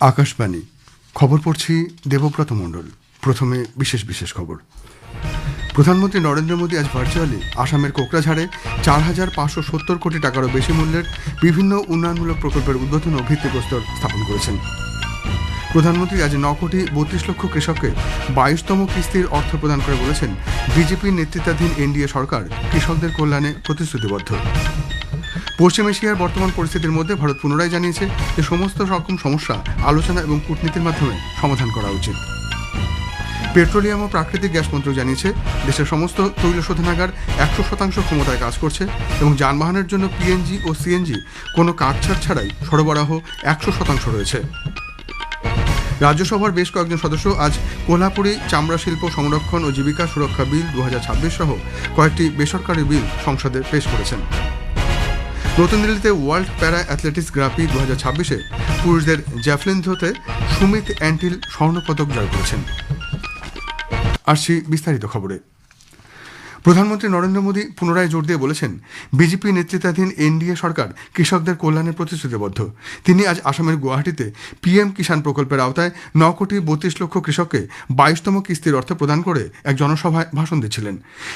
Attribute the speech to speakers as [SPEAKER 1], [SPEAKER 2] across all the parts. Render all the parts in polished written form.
[SPEAKER 1] আকাশবাণী খবর পড়ছি দেবব্রত মণ্ডল। প্রথমে বিশেষ বিশেষ খবর। প্রধানমন্ত্রী নরেন্দ্র মোদী আজ ভার্চুয়ালি আসামের কোকরাঝাড়ে 4,570 কোটি টাকারও বেশি মূল্যের বিভিন্ন উন্নয়নমূলক প্রকল্পের উদ্বোধন ও ভিত্তিপ্রস্তর স্থাপন করেছেন। প্রধানমন্ত্রী আজ 9 কোটি 32 লক্ষ কৃষককে 22তম কিস্তির অর্থ প্রদান করে বলেছেন, বিজেপির নেতৃত্বাধীন এনডিএ সরকার কৃষকদের কল্যাণে প্রতিশ্রুতিবদ্ধ। পশ্চিম এশিয়ার বর্তমান পরিস্থিতির মধ্যে ভারত পুনরায় জানিয়েছে যে সমস্ত রকম সমস্যা আলোচনা এবং কূটনীতির মাধ্যমে সমাধান করা উচিত। পেট্রোলিয়াম ও প্রাকৃতিক গ্যাস মন্ত্রক জানিয়েছে, দেশের সমস্ত তৈল শোধনাগার 100% ক্ষমতায় কাজ করছে এবং যানবাহনের জন্য পিএনজি ও সিএনজি কোনো কাটছাড় ছাড়াই সরবরাহ 100% রয়েছে। রাজ্যসভার বেশ কয়েকজন সদস্য আজ কোল্হাপুরে চামড়া শিল্প সংরক্ষণ ও জীবিকা সুরক্ষা বিল 2026 সহ কয়েকটি বেসরকারি বিল সংসদে পেশ করেছেন। নতুন দিল্লিতে ওয়ার্ল্ড প্যারা অ্যাথলেটিক্স গ্রাপি 2026-এ পুরুষদের জ্যাভলিন থ্রোতে সুমিত অ্যান্টিল স্বর্ণপদক জয় করেছেন। আসছি বিস্তারিত খবরে। প্রধানমন্ত্রী নরেন্দ্র মোদী পুনরায় জোর দিয়ে বলেছেন, বিজেপি নেতৃত্বাধীন এনডিএ সরকার কৃষকদের কল্যাণে প্রতিশ্রুতিবদ্ধ। তিনি আজ আসামের গুয়াহাটিতে পিএম কিষাণ প্রকল্পের আওতায় 9 কোটি 32 লক্ষ কৃষককে 22তম কিস্তির অর্থ প্রদান করে এক জনসভায় ভাষণ দিচ্ছিলেন।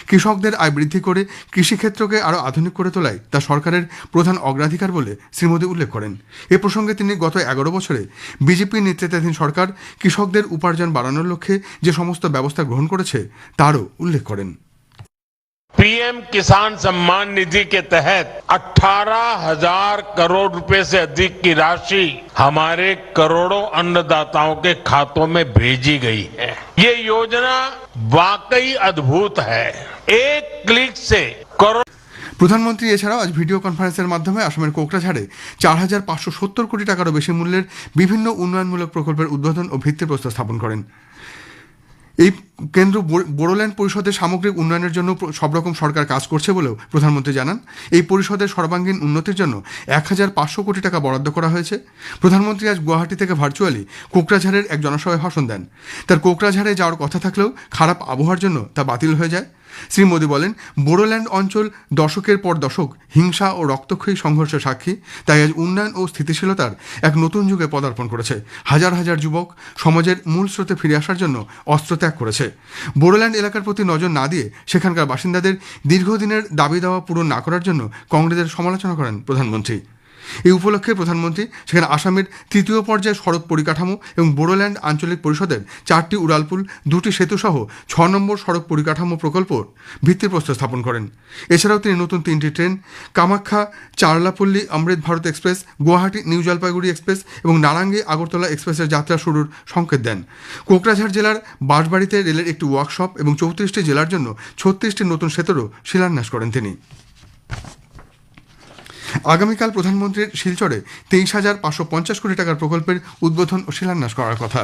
[SPEAKER 1] কৃষকদের আয় বৃদ্ধি করে কৃষিক্ষেত্রকে আরও আধুনিক করে তোলাই তা সরকারের প্রধান অগ্রাধিকার বলে শ্রী মোদী উল্লেখ করেন। এ প্রসঙ্গে তিনি গত 11 বছরে বিজেপি নেতৃত্বাধীন সরকার কৃষকদের উপার্জন বাড়ানোর লক্ষ্যে যে সমস্ত ব্যবস্থা গ্রহণ করেছে তারও উল্লেখ করেন।
[SPEAKER 2] पीएम किसान सम्मान निधि के तहत 18,000 करोड़ रुपए से अधिक की राशि हमारे करोड़ों अन्नदाताओं के खातों में भेजी गई है। ये योजना वाकई अद्भुत है। एक क्लिक से करोड़।
[SPEAKER 1] প্রধানমন্ত্রী এছাড়াও আজ ভিডিও কনফারেন্সের মাধ্যমে আসামের কোকরাঝাড়ে 4,570 কোটি টাকারও বেশি মূল্যের বিভিন্ন উন্নয়নমূলক প্রকল্পের উদ্বোধন ও ভিত্তিপ্রস্তর স্থাপন করেন। এই কেন্দ্র বোডোল্যান্ড পরিষদের সামগ্রিক উন্নয়নের জন্য সব রকম সরকার কাজ করছে বলেও প্রধানমন্ত্রী জানান। এই পরিষদের সর্বাঙ্গীন উন্নতির জন্য 1,500 কোটি টাকা বরাদ্দ করা হয়েছে। প্রধানমন্ত্রী আজ গুয়াহাটি থেকে ভার্চুয়ালি কোকরাঝাড়ের এক জনসভায় ভাষণ দেন। তার কোকরাঝাড়ে যাওয়ার কথা থাকলেও খারাপ আবহাওয়ার জন্য তা বাতিল হয়ে যায়। শ্রী মোদী বলেন, বোডোল্যান্ড অঞ্চল দশকের পর দশক হিংসা ও রক্তক্ষয়ী সংঘর্ষের সাক্ষী। তাই আজ উন্নয়ন ও স্থিতিশীলতার এক নতুন যুগে পদার্পণ করেছে। হাজার হাজার যুবক সমাজের মূল স্রোতে ফিরে আসার জন্য অস্ত্র ত্যাগ করেছে। বোডোল্যান্ড এলাকার প্রতি নজর না দিয়ে সেখানকার বাসিন্দাদের দীর্ঘদিনের দাবি দাওয়া পূরণ না করার জন্য কংগ্রেসের সমালোচনা করেন প্রধানমন্ত্রী। এই উপলক্ষে প্রধানমন্ত্রী সেখানে আসামের 3য় পর্যায়ের সড়ক পরিকাঠামো এবং বোডোল্যান্ড আঞ্চলিক পরিষদের 4টি উড়ালপুল, 2টি সেতু সহ 6 নম্বর সড়ক পরিকাঠামো প্রকল্প ভিত্তিপ্রস্তর স্থাপন করেন। এছাড়াও তিনি নতুন 3টি train, Kamakhya Charlapalli Amrit Bharat express, Guwahati new Jalpaiguri express এবং নারাঙ্গি আগরতলা এক্সপ্রেসের যাত্রা শুরুর সংকেত দেন। কোকরাঝাড় জেলার বাঁশবাড়িতে রেলের একটি ওয়ার্কশপ এবং 34টি জেলার জন্য 36টি নতুন সেতুরও শিলান্যাস করেন তিনি। আগামীকাল প্রধানমন্ত্রীর শিলচরে 23,550 কোটি টাকার প্রকল্পের উদ্বোধন ও শিলান্যাস করার কথা।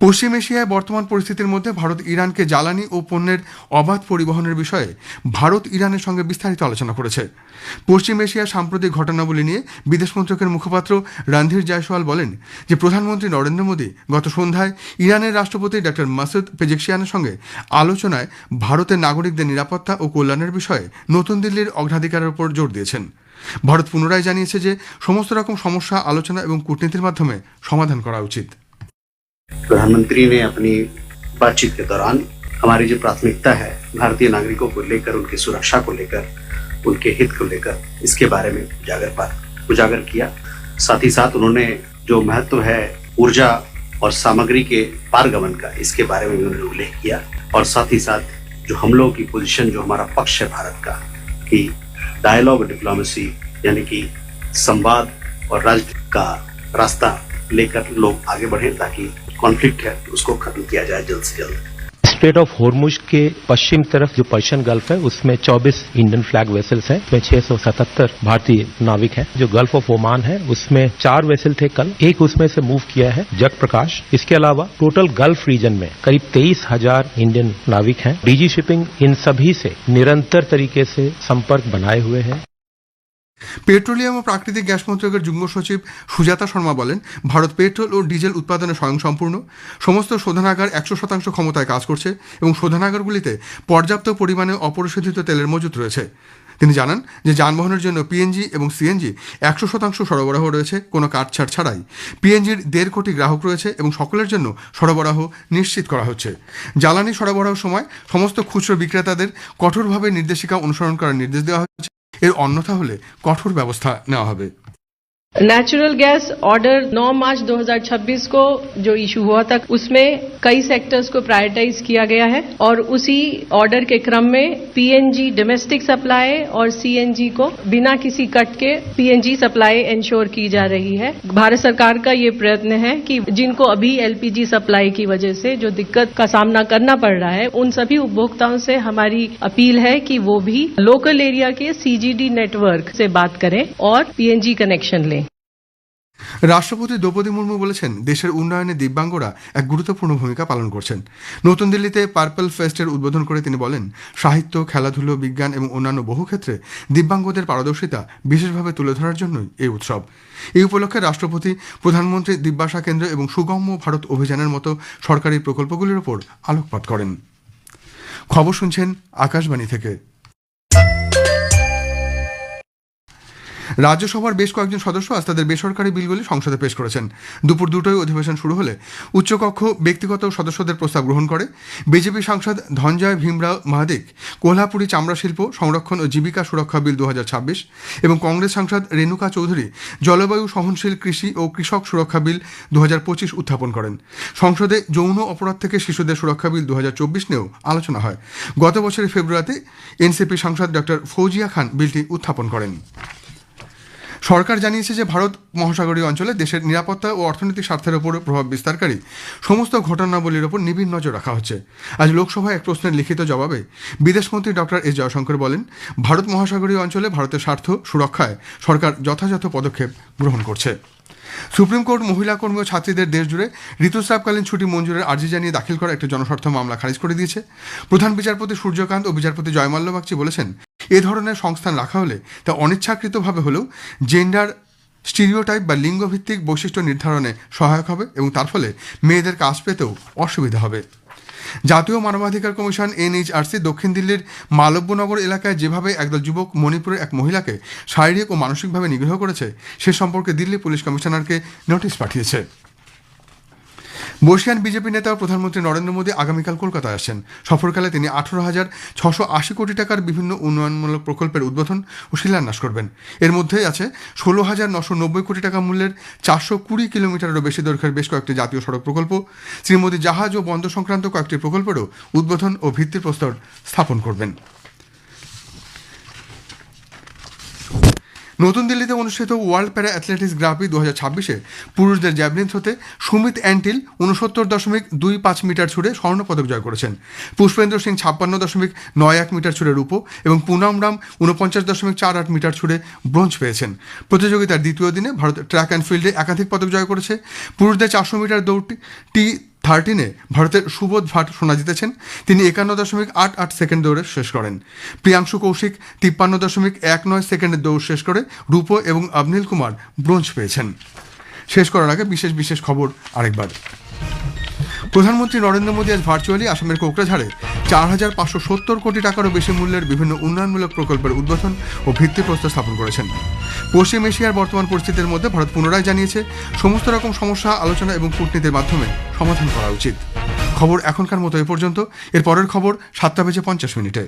[SPEAKER 1] পশ্চিম এশিয়ায় বর্তমান পরিস্থিতির মধ্যে ভারত ইরানকে জ্বালানি ও পণ্যের অবাধ পরিবহনের বিষয়ে ভারত ইরানের সঙ্গে বিস্তারিত আলোচনা করেছে। পশ্চিম এশিয়ার সাম্প্রতিক ঘটনাবলী নিয়ে বিদেশ মন্ত্রকের মুখপাত্র রণধীর জয়সওয়াল বলেন যে প্রধানমন্ত্রী নরেন্দ্র মোদী গত সন্ধ্যায় ইরানের রাষ্ট্রপতি ডক্টর মাসুদ পেজেকশিয়ানের সঙ্গে আলোচনায় ভারতের নাগরিকদের নিরাপত্তা ও কল্যাণের বিষয়ে নতুন দিল্লির অগ্রাধিকারের উপর জোর দিয়েছেন। ভারত পুনরায় জানিয়েছে যে সমস্ত রকম সমস্যা আলোচনা এবং কূটনীতির মাধ্যমে সমাধান করা উচিত।
[SPEAKER 3] प्रधानमंत्री ने अपनी बातचीत के दौरान हमारी जो प्राथमिकता है भारतीय नागरिकों को लेकर, उनकी सुरक्षा को लेकर, उनके हित को लेकर, इसके बारे में उजागर किया। साथ ही साथ उन्होंने जो महत्व है ऊर्जा और सामग्री के पारगमन का, इसके बारे में उन्होंने उल्लेख किया। और साथ ही साथ जो हम लोगों की पोजीशन, जो हमारा पक्ष है भारत का, कि डायलॉग और डिप्लोमेसी यानी कि संवाद और राजनीति का रास्ता लेकर लोग आगे बढ़े ताकि कॉन्फ्लिक्ट है उसको खत्म किया जाए जल्द से जल्द।
[SPEAKER 4] स्ट्रेट ऑफ हॉर्मुज के पश्चिम तरफ जो पर्शियन गल्फ है उसमें 24 इंडियन फ्लैग वेसल्स हैं, उसमें 677 भारतीय नाविक हैं। जो गल्फ ऑफ ओमान है उसमें 4 वेसल थे कल, एक उसमें से मूव किया है जग प्रकाश। इसके अलावा टोटल गल्फ रीजन में करीब 23,000 इंडियन नाविक हैं। डीजी शिपिंग इन सभी से निरंतर तरीके से संपर्क बनाए हुए हैं।
[SPEAKER 1] পেট্রোলিয়াম ও প্রাকৃতিক গ্যাস মন্ত্রকের যুগ্ম সচিব সুজাতা শর্মা বলেন, ভারত পেট্রোল ও ডিজেল উৎপাদনে স্বয়ংসম্পূর্ণ। সমস্ত শোধনাগার 100% ক্ষমতায় কাজ করছে এবং শোধনাগারগুলিতে পর্যাপ্ত পরিমাণে অপরিশোধিত তেলের মজুত রয়েছে। তিনি জানান যে যানবাহনের জন্য পিএনজি এবং সিএনজি 100% সরবরাহ রয়েছে, কোনো কাটছাট ছাড়াই। পিএনজির 1.5 কোটি গ্রাহক রয়েছে এবং সকলের জন্য সরবরাহ নিশ্চিত করা হচ্ছে। জ্বালানি সরবরাহের সময় সমস্ত খুচরো বিক্রেতাদের কঠোরভাবে নির্দেশিকা অনুসরণ করার নির্দেশ দেওয়া হচ্ছে। এর অন্যথা হলে কঠোর ব্যবস্থা নেওয়া হবে।
[SPEAKER 5] नेचुरल गैस ऑर्डर 9 मार्च 2026 को जो इशू हुआ था उसमें कई सेक्टर्स को प्रायोरिटाइज किया गया है और उसी ऑर्डर के क्रम में पीएनजी डोमेस्टिक सप्लाई और सीएनजी को बिना किसी कट के पीएनजी सप्लाई इंश्योर की जा रही है। भारत सरकार का ये प्रयत्न है कि जिनको अभी एलपीजी सप्लाई की वजह से जो दिक्कत का सामना करना पड़ रहा है, उन सभी उपभोक्ताओं से हमारी अपील है कि वो भी लोकल एरिया के सीजीडी नेटवर्क से बात करें और पीएनजी कनेक्शन लें।
[SPEAKER 1] রাষ্ট্রপতি দ্রৌপদী মুর্মু বলেছেন, দেশের উন্নয়নে দিব্যাঙ্গরা এক গুরুত্বপূর্ণ ভূমিকা পালন করছেন। নতুন দিল্লিতে পার্পল ফেস্টের উদ্বোধন করে তিনি বলেন, সাহিত্য, খেলাধুলো, বিজ্ঞান এবং অন্যান্য বহু ক্ষেত্রে দিব্যাঙ্গদের পারদর্শিতা বিশেষভাবে তুলে ধরার জন্যই এই উৎসব। এই উপলক্ষে রাষ্ট্রপতি প্রধানমন্ত্রী দিব্যাশা কেন্দ্র এবং সুগম্য ভারত অভিযানের মতো সরকারি প্রকল্পগুলির উপর আলোকপাত করেন। খবর শুনছেন আকাশবাণী থেকে। রাজ্যসভার বেশ কয়েকজন সদস্য আজ তাদের বেসরকারি বিলগুলি সংসদে পেশ করেছেন। দুপুর 2টায় অধিবেশন শুরু হলে উচ্চকক্ষ ব্যক্তিগত সদস্যদের প্রস্তাব গ্রহণ করে। বিজেপি সাংসদ ধনঞ্জয় ভীমরাও মাহাদিক কোলহাপুরি চামড়া শিল্প সংরক্ষণ ও জীবিকা সুরক্ষা বিল 2026 এবং কংগ্রেস সাংসদ রেণুকা চৌধুরী জলবায়ু সহনশীল কৃষি ও কৃষক সুরক্ষা বিল 2025 উত্থাপন করেন। সংসদে যৌন অপরাধ থেকে শিশুদের সুরক্ষা বিল 2024 নিয়েও আলোচনা হয়। গত বছরের ফেব্রুয়ারিতে এনসিপি সাংসদ ডক্টর ফৌজিয়া খান বিলটি উত্থাপন করেন। সরকার জানিয়েছে যে ভারত মহাসাগরীয় অঞ্চলে দেশের নিরাপত্তা ও অর্থনৈতিক স্বার্থের উপর প্রভাব বিস্তারকারী সমস্ত ঘটনাবলীর উপর নিবিড় নজর রাখা হচ্ছে। আজ লোকসভায় এক প্রশ্নের লিখিত জবাবে বিদেশমন্ত্রী ডক্টর এস জয়শঙ্কর বলেন, ভারত মহাসাগরীয় অঞ্চলে ভারতের স্বার্থ সুরক্ষায় সরকার যথাযথ পদক্ষেপ গ্রহণ করছে। সুপ্রিম কোর্ট মহিলা কর্মী ও ছাত্রীদের দেশজুড়ে ঋতুস্রাবকালীন ছুটি মঞ্জুরের আর্জি জানিয়ে দাখিল করা একটি জনস্বার্থ মামলা খারিজ করে দিয়েছে। প্রধান বিচারপতি সূর্যকান্ত ও বিচারপতি জয়মাল্য বাগচি বলেছেন, এ ধরনের সংস্থান রাখা হলে তা অনিচ্ছাকৃতভাবে হলেও জেন্ডার স্টিরিওটাইপ বা লিঙ্গভিত্তিক বৈশিষ্ট্য নির্ধারণে সহায়ক হবে এবং তার ফলে মেয়েদের কাজ পেতেও অসুবিধা হবে। জাতীয় মানবাধিকার কমিশন এনএইচআরসি দক্ষিণ দিল্লির মালব্যনগর এলাকায় যেভাবে একদল যুবক মণিপুরের এক মহিলাকে শারীরিক ও মানসিকভাবে নিগ্রহ করেছে সে সম্পর্কে দিল্লি পুলিশ কমিশনারকে নোটিশ পাঠিয়েছে। বর্ষিয়ান বিজেপি নেতা ও প্রধানমন্ত্রী নরেন্দ্র মোদী আগামীকাল কলকাতায় আসছেন। সফরকালে তিনি 18,680 কোটি টাকার বিভিন্ন উন্নয়নমূলক প্রকল্পের উদ্বোধন ও শিলান্যাস করবেন। এর মধ্যে আছে 16,990 কোটি টাকা মূল্যের 420 কিলোমিটারেরও বেশি দৈর্ঘ্যের বেশ কয়েকটি জাতীয় সড়ক প্রকল্প। শ্রী মোদী জাহাজ ও বন্দর সংক্রান্ত কয়েকটি প্রকল্পেরও উদ্বোধন ও ভিত্তিপ্রস্তর স্থাপন করবেন। নতুন দিল্লিতে অনুষ্ঠিত ওয়ার্ল্ড প্যারা অ্যাথলেটিক্স গ্রাঁ-প্রি 2026-এ পুরুষদের জ্যাভলিন থ্রোতে সুমিত অ্যান্টিল 69.25 মিটার ছুড়ে স্বর্ণপদক জয় করেছেন। পুষ্পেন্দ্র সিং 56.91 মিটার ছুড়ে রূপো এবং পুনম রাম 49.48 মিটার ছুড়ে ব্রোঞ্জ পেয়েছেন। প্রতিযোগিতার দ্বিতীয় দিনে ভারত ট্র্যাক অ্যান্ড ফিল্ডে একাধিক পদক জয় করেছে। পুরুষদের 400 মিটার দৌড়টি T13-এ ভারতের সুবোধ ভাট সোনা জিতেছেন। তিনি 51.88 সেকেন্ড দৌড়ে শেষ করেন। প্রিয়াংশু কৌশিক 53.19 সেকেন্ডের দৌড় শেষ করে রূপো এবং অবনীল কুমার ব্রোঞ্জ পেয়েছেন। শেষ করার আগে বিশেষ খবর আরেকবার। প্রধানমন্ত্রী নরেন্দ্র মোদী আজ ভার্চুয়ালি আসামের কোকরাঝাড়ে 4,570 কোটি টাকারও বেশি মূল্যের বিভিন্ন উন্নয়নমূলক প্রকল্পের উদ্বোধন ও ভিত্তিপ্রস্তর স্থাপন করেছেন। পশ্চিম এশিয়ার বর্তমান পরিস্থিতির মধ্যে ভারত পুনরায় জানিয়েছে সমস্ত রকম সমস্যা আলোচনা এবং কূটনীতির মাধ্যমে সমাধান করা উচিত। খবর এখনকার মতো এ পর্যন্ত। এর পরের খবর 7:50 মিনিটে।